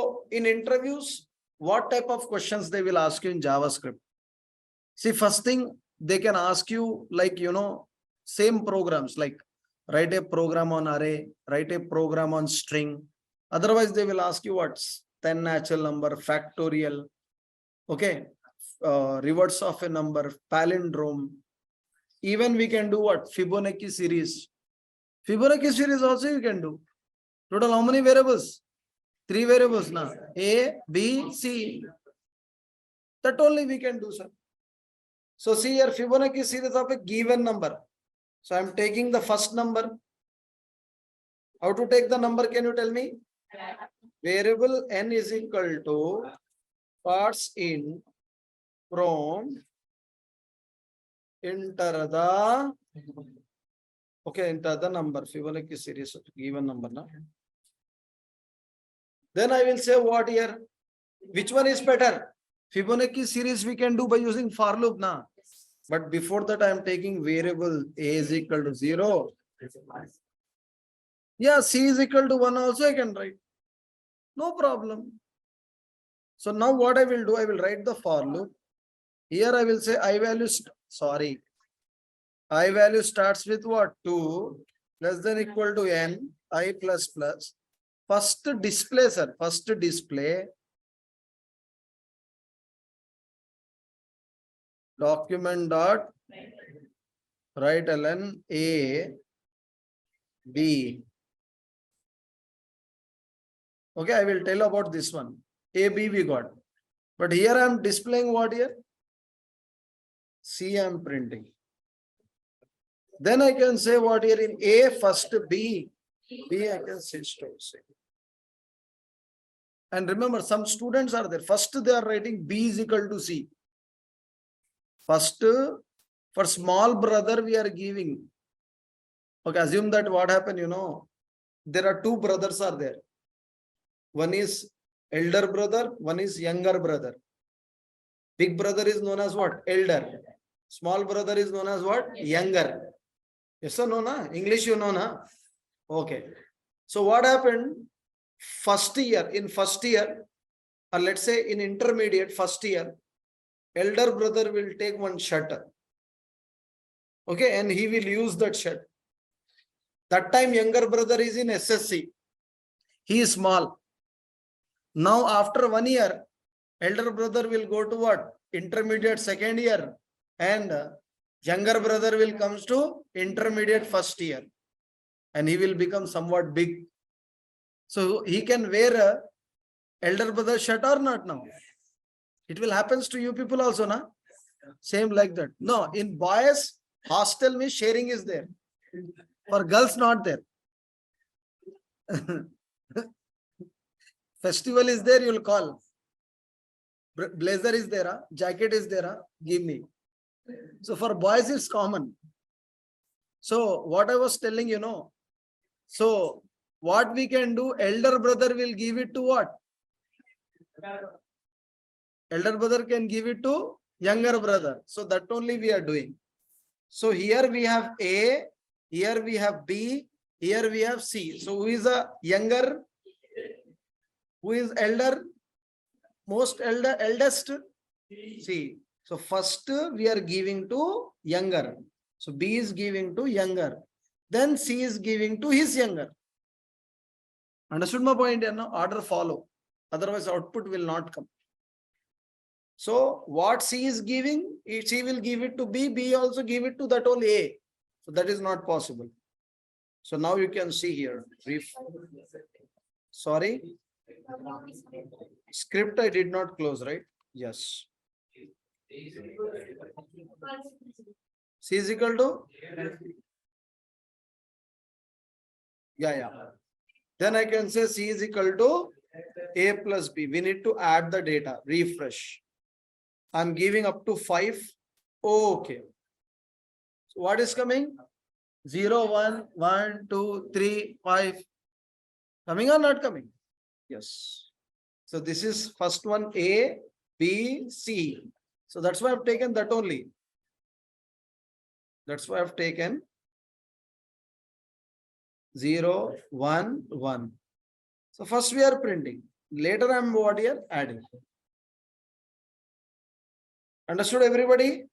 So in interviews, what type of questions they will ask you in JavaScript? See, first thing they can ask you, like, same programs, like write a program on array, write a program on string. Otherwise, they will ask you what's 10 natural number, factorial, okay, reverse of a number, palindrome. Even we can do what? Fibonacci series. Fibonacci series also you can do. Total how many variables? 3 variables now. A, B, C. That only we can do, sir. So see here, Fibonacci series of a given number. So I am taking the first number. How to take the number? Can you tell me? Variable n is equal to parts in from enter the number. Fibonacci series of given number now. Then I will say what here? Which one is better? Fibonacci series we can do by using for loop now. But before that I am taking variable a is equal to 0. Yeah, c is equal to 1 also I can write. No problem. So now what I will do, I will write the for loop. Here I will say I value, I value starts with what? 2 less than equal to n, I plus plus. First display, sir. First display. Document dot write ln a b. Okay, I will tell about this one. A b we got, but here I am displaying what here? C I am printing. Then I can say what here in A first B. B I can say store. And remember, some students are there. First they are writing B is equal to C. First, for small brother, we are giving. Okay, assume that what happened, there are 2 brothers are there. One is elder brother, one is younger brother. Big brother is known as what? Elder. Small brother is known as what? Younger. Yes or no, na? English you know, na? Okay. So what happened? In first year, or let's say in intermediate first year, elder brother will take one shirt. Okay, and he will use that shirt. That time younger brother is in SSC. He is small. Now after 1 year, elder brother will go to what? Intermediate second year. And younger brother will comes to intermediate first year. And he will become somewhat big. So he can wear a elder brother shirt or not now? It will happens to you people also, na? Same like that. No, in boys, hostel means sharing is there. For girls, not there. Festival is there, you will call. Blazer is there, jacket is there, give me. So for boys, it's common. So what I was telling, so what we can do, elder brother will give it to what? Elder brother can give it to younger brother. So that only we are doing. So here we have A, here we have B, here we have C. So who is a younger? Who is elder? Most eldest? C. So first we are giving to younger. So B is giving to younger. Then C is giving to his younger. Understood my point? No? Order follow. Otherwise output will not come. So what C is giving, C will give it to B, B also give it to that only A. So that is not possible. So now you can see here. Sorry. Script I did not close, right? Yes. C is equal to? Yeah. Then I can say C is equal to A plus B. We need to add the data. Refresh. I'm giving up to 5. Okay. So what is coming? 0, 1, 1, 2, 3, 5. Coming or not coming? Yes. So this is first one A, B, C. So that's why I've taken that only. That's why I've taken 0, 1, 1. So first we are printing. Later I'm what here adding. Understood everybody?